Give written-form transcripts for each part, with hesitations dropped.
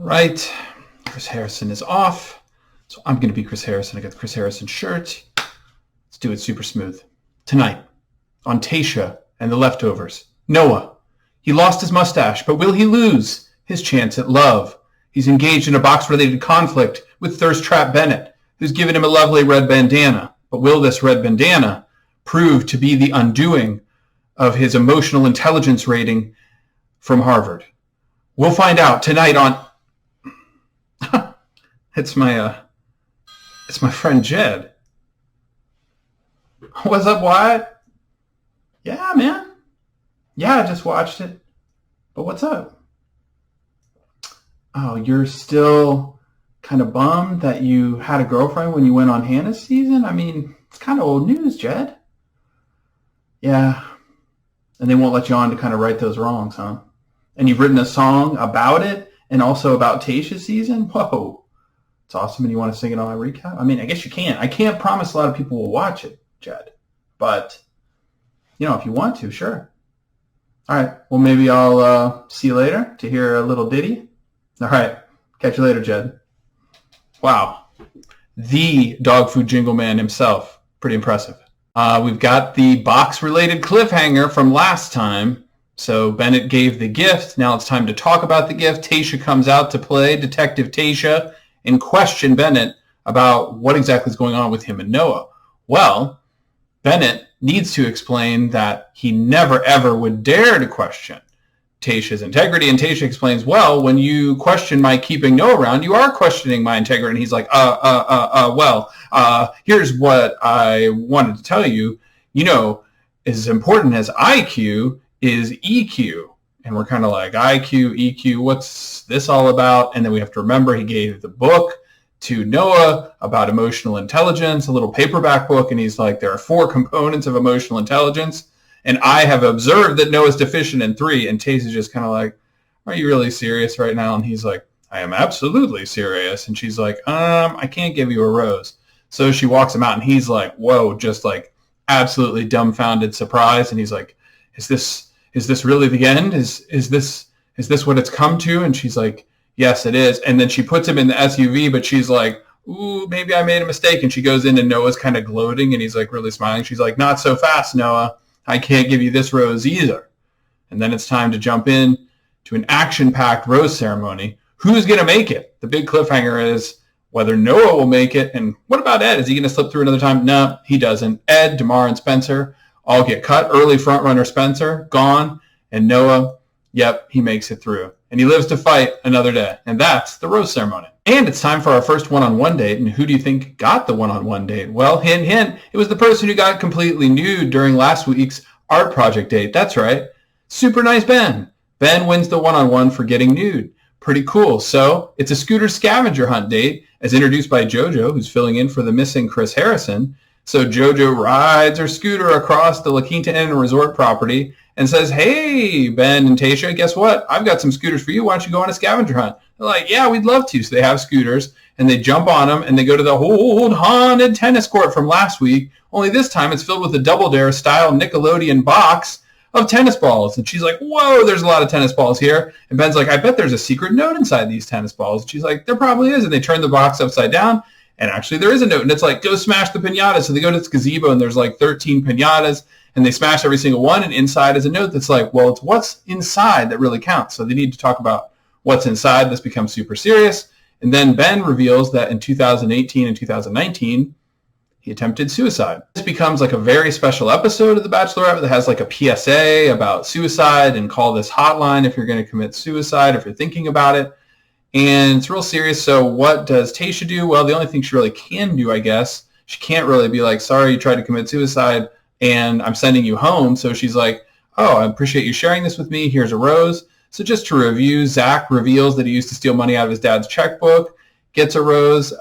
right. Chris Harrison is off. So I'm going to be Chris Harrison. I got the Chris Harrison shirt. Let's do it super smooth. Tonight, on Tayshia and the Leftovers, Noah. He lost his mustache, but will he lose his chance at love? He's engaged in a box-related conflict with thirst trap Bennett, who's given him a lovely red bandana. But will this red bandana prove to be the undoing of his emotional intelligence rating from Harvard? We'll find out tonight on... It's my friend Jed. What's up, Wyatt? Yeah, man. Yeah, I just watched it. But what's up? Oh, you're still kind of bummed that you had a girlfriend when you went on Hannah's season? I mean, it's kind of old news, Jed. Yeah. And they won't let you on to kind of right those wrongs, huh? And you've written a song about it and also about Tayshia's season? Whoa. It's awesome, and you want to sing it on my recap? I mean, I guess you can. I can't promise a lot of people will watch it, Jed. But, if you want to, sure. All right. Well, maybe I'll see you later to hear a little ditty. All right. Catch you later, Jed. Wow. The dog food jingle man himself. Pretty impressive. We've got the box-related cliffhanger from last time. So Bennett gave the gift. Now it's time to talk about the gift. Tayshia comes out to play Detective Tayshia and question Bennett about what exactly is going on with him and Noah. Well, Bennett needs to explain that he never, ever would dare to question Tayshia's integrity. And Tayshia explains, well, when you question my keeping Noah around, you are questioning my integrity. And he's like, here's what I wanted to tell you. As important as IQ is EQ. And we're kind of like, IQ, EQ, what's this all about? And then we have to remember he gave the book to Noah about emotional intelligence, a little paperback book. And he's like, there are 4 components of emotional intelligence. And I have observed that Noah's deficient in 3. And Tayshia's just kind of like, are you really serious right now? And he's like, I am absolutely serious. And she's like, I can't give you a rose. So she walks him out and he's like, whoa, just like absolutely dumbfounded surprise. And he's like, is this really the end? Is this what it's come to? And she's like, yes, it is. And then she puts him in the SUV, but she's like, ooh, maybe I made a mistake. And she goes in and Noah's kind of gloating and he's like really smiling. She's like, not so fast, Noah. I can't give you this rose either. And then it's time to jump in to an action-packed rose ceremony. Who's going to make it? The big cliffhanger is whether Noah will make it. And what about Ed? Is he going to slip through another time? No, he doesn't. Ed, DeMar, and Spencer all get cut. Early frontrunner Spencer, gone. And Noah, yep, he makes it through. And he lives to fight another day. And that's the rose ceremony. And it's time for our first one-on-one date. And who do you think got the one-on-one date? Well, hint, hint, it was the person who got completely nude during last week's art project date. That's right. Super nice Ben. Ben wins the one-on-one for getting nude. Pretty cool. So it's a scooter scavenger hunt date as introduced by JoJo, who's filling in for the missing Chris Harrison. So JoJo rides her scooter across the La Quinta Inn Resort property and says, hey, Ben and Tayshia, guess what? I've got some scooters for you. Why don't you go on a scavenger hunt? They're like, yeah, we'd love to. So they have scooters, and they jump on them, and they go to the old haunted tennis court from last week, only this time it's filled with a Double Dare-style Nickelodeon box of tennis balls. And she's like, whoa, there's a lot of tennis balls here. And Ben's like, I bet there's a secret note inside these tennis balls. And she's like, there probably is. And they turn the box upside down, and actually there is a note, and it's like, go smash the piñata. So they go to this gazebo, and there's like 13 piñatas, and they smash every single one, and inside is a note that's like, well, it's what's inside that really counts. So they need to talk about what's inside. This becomes super serious. And then Ben reveals that in 2018 and 2019, he attempted suicide. This becomes like a very special episode of The Bachelorette that has like a PSA about suicide and call this hotline if you're going to commit suicide, if you're thinking about it. And it's real serious. So what does Tayshia do? Well, the only thing she really can do, I guess, she can't really be like, sorry, you tried to commit suicide and I'm sending you home. So she's like, oh, I appreciate you sharing this with me. Here's a rose. So just to review, Zach reveals that he used to steal money out of his dad's checkbook, gets a rose.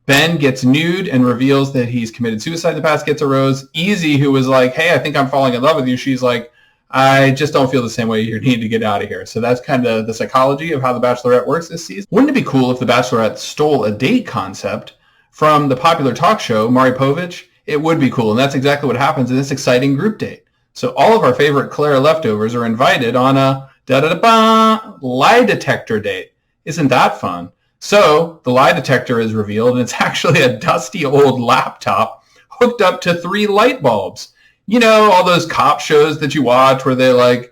Ben gets nude and reveals that he's committed suicide in the past, gets a rose. Easy, who was like, hey, I think I'm falling in love with you. She's like, I just don't feel the same way. You need to get out of here. So that's kind of the psychology of how The Bachelorette works this season. Wouldn't it be cool if The Bachelorette stole a date concept from the popular talk show, Maury Povich? It would be cool. And that's exactly what happens in this exciting group date. So all of our favorite Clara leftovers are invited on a lie detector date. Isn't that fun? So the lie detector is revealed, and it's actually a dusty old laptop hooked up to 3 light bulbs. You know, all those cop shows that you watch where they like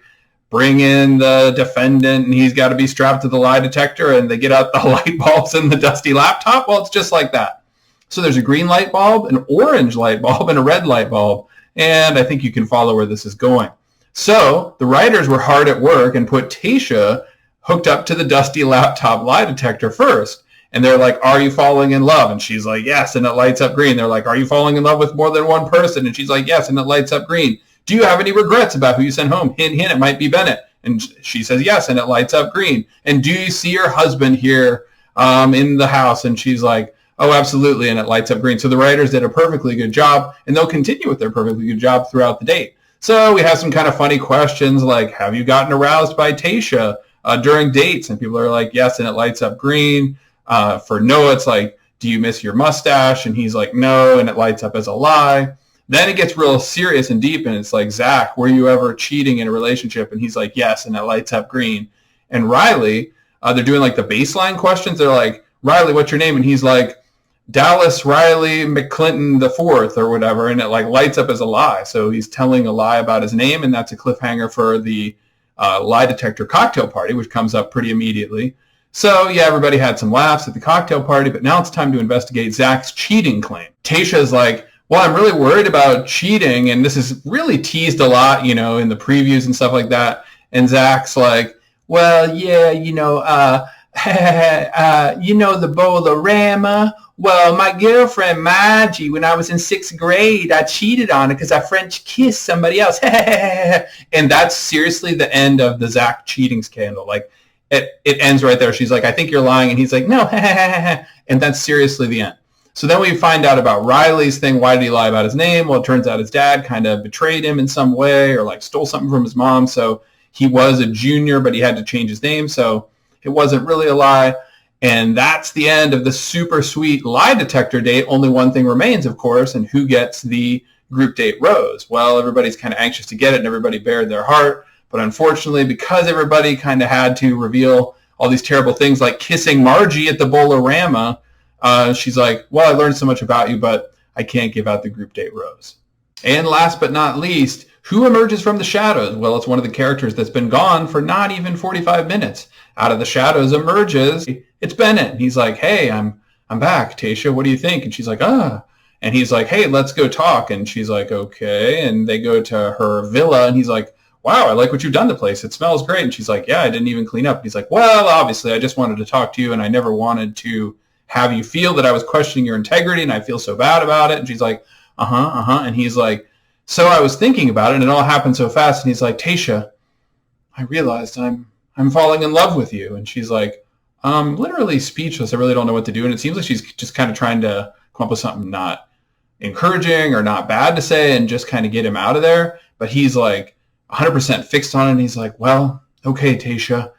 bring in the defendant and he's got to be strapped to the lie detector and they get out the light bulbs in the dusty laptop. Well, it's just like that. So there's a green light bulb, an orange light bulb, and a red light bulb. And I think you can follow where this is going. So the writers were hard at work and put Tayshia hooked up to the dusty laptop lie detector first. And they're like, are you falling in love? And she's like, yes. And it lights up green. They're like, are you falling in love with more than one person? And she's like, yes. And it lights up green. Do you have any regrets about who you sent home? Hint, hint, it might be Bennett. And she says, yes. And it lights up green. And do you see your husband here in the house? And she's like, oh, absolutely. And it lights up green. So the writers did a perfectly good job, and they'll continue with their perfectly good job throughout the date. So we have some kind of funny questions like, have you gotten aroused by Tayshia during dates? And people are like, yes. And it lights up green. For Noah, it's like, do you miss your mustache? And he's like, no. And it lights up as a lie. Then it gets real serious and deep, and it's like, Zach, were you ever cheating in a relationship? And he's like, yes, and it lights up green. And Riley, they're doing like the baseline questions. They're like, Riley, what's your name? And he's like, Dallas Riley McClinton the fourth or whatever, and it like lights up as a lie. So he's telling a lie about his name, and that's a cliffhanger for the lie detector cocktail party, which comes up pretty immediately. So yeah, everybody had some laughs at the cocktail party, but now it's time to investigate Zach's cheating claim. Tayshia's like, well, I'm really worried about cheating, and this is really teased a lot, you know, in the previews and stuff like that. And Zach's like, well, yeah, you know, the Bolorama. Well, my girlfriend, Margie, when I was in 6th grade, I cheated on her because I French kissed somebody else. And that's seriously the end of the Zach cheating scandal. Like, it ends right there. She's like, I think you're lying. And he's like, no. And that's seriously the end. So then we find out about Riley's thing. Why did he lie about his name? Well, it turns out his dad kind of betrayed him in some way or like stole something from his mom. So he was a junior, but he had to change his name. So it wasn't really a lie. And that's the end of the super sweet lie detector date. Only one thing remains, of course, and who gets the group date rose? Well, everybody's kind of anxious to get it, and everybody bared their heart. But unfortunately, because everybody kind of had to reveal all these terrible things like kissing Margie at the Bolorama, she's like, well, I learned so much about you, but I can't give out the group date rose. And last but not least, who emerges from the shadows? Well, it's one of the characters that's been gone for not even 45 minutes. Out of the shadows emerges, it's Bennett. He's like, hey, I'm back, Tayshia. What do you think? And she's like, ah. And he's like, hey, let's go talk. And she's like, okay. And they go to her villa, and he's like, wow, I like what you've done to the place. It smells great. And she's like, yeah, I didn't even clean up. And he's like, well, obviously, I just wanted to talk to you, and I never wanted to have you feel that I was questioning your integrity, and I feel so bad about it. And she's like, And he's like, so I was thinking about it, and it all happened so fast. And he's like, Tayshia, I realized I'm falling in love with you. And she's like, literally speechless. I really don't know what to do. And it seems like she's just kind of trying to come up with something not encouraging or not bad to say and just kind of get him out of there. But he's like 100% fixed on it. And he's like, well, okay, Tayshia,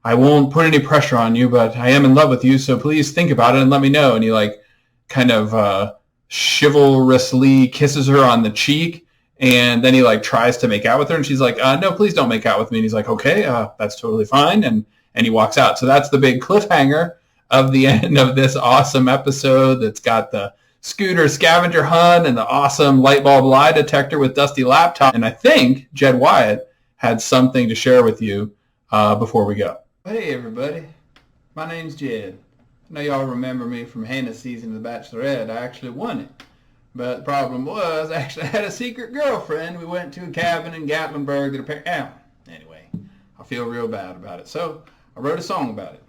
I won't put any pressure on you, but I am in love with you. So please think about it and let me know. And he like kind of chivalrously kisses her on the cheek. And then he like tries to make out with her, and she's like, no, please don't make out with me. And he's like, okay, that's totally fine. And he walks out. So that's the big cliffhanger of the end of this awesome episode that's got the scooter scavenger hunt and the awesome light bulb lie detector with dusty laptop. And I think Jed Wyatt had something to share with you before we go. Hey, everybody. My name's Jed. I know y'all remember me from Hannah's season of The Bachelorette. I actually won it. But the problem was, I actually had a secret girlfriend. We went to a cabin in Gatlinburg that apparently... Anyway, I feel real bad about it. So I wrote a song about it.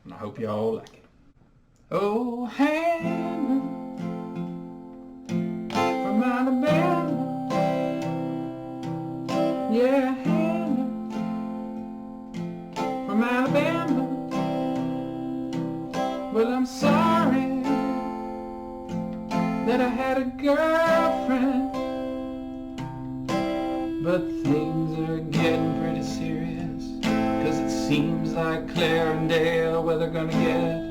And I hope y'all like it. Oh, Hannah from Alabama. Yeah, Hannah from Alabama. Well, I'm sorry that I had a girlfriend, but things are getting pretty serious, 'cause it seems like Claire and Dale, well, they're gonna get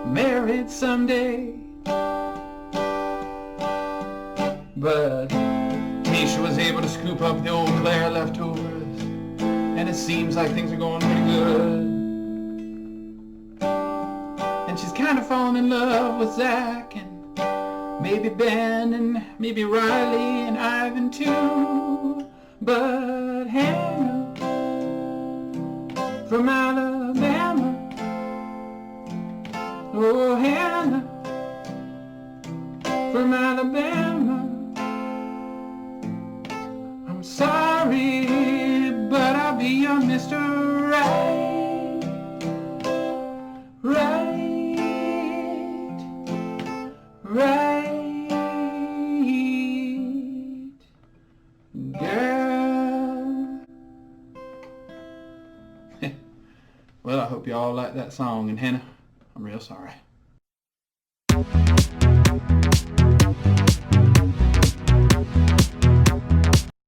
married someday. But Tayshia was able to scoop up the old Claire leftovers, and it seems like things are going pretty good. might have fallen in love with Zach and maybe Ben and maybe Riley and Ivan too. But Hannah from Alabama, oh Hannah from Alabama, I'm sorry, but I'll be your Mr. Right, right, girl. Well, I hope y'all like that song, and Hannah, I'm real sorry.